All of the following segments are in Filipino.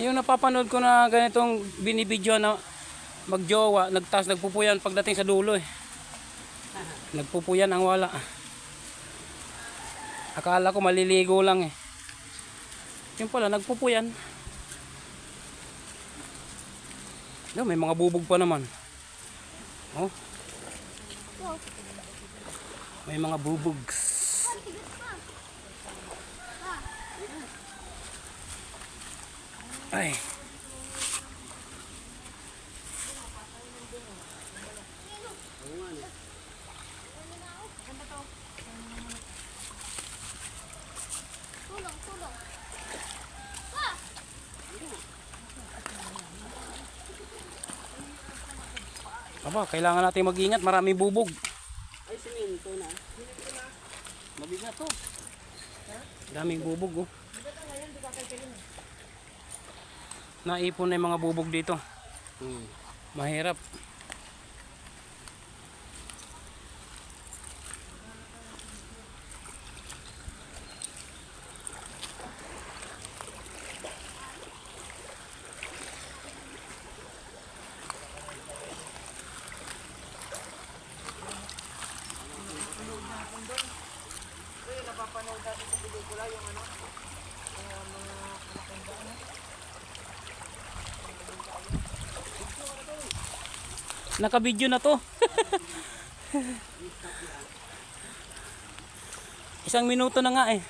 Yung napapanood ko na ganitong binibidyo na magjowa, nagpupuyan pagdating sa dulo eh. Nagpupuyan ang wala. Akala ko maliligo lang eh. Yung pala nagpupuyan. May mga bubog pa naman. Oh. May mga bubugs. Ay. Tulong. Aba, kailangan natin mag-ingat, maraming bubog. Ay, siminto na. Mabigat to. Daming bubog oh. Naipon na yung mga bubog dito. Mahirap. Napapanood natin sa pelikula yung ano, mga anaconda, ano? Naka-video na to. 1 minuto na nga eh.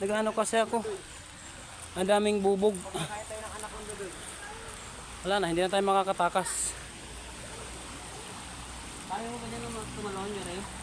Nag-ano kasi ako. Ang daming bubog. Kaya tayo ng anaconda doon. Wala na, hindi na tayo makakatakas. Ayaw ko din naman tumalon nyo rin.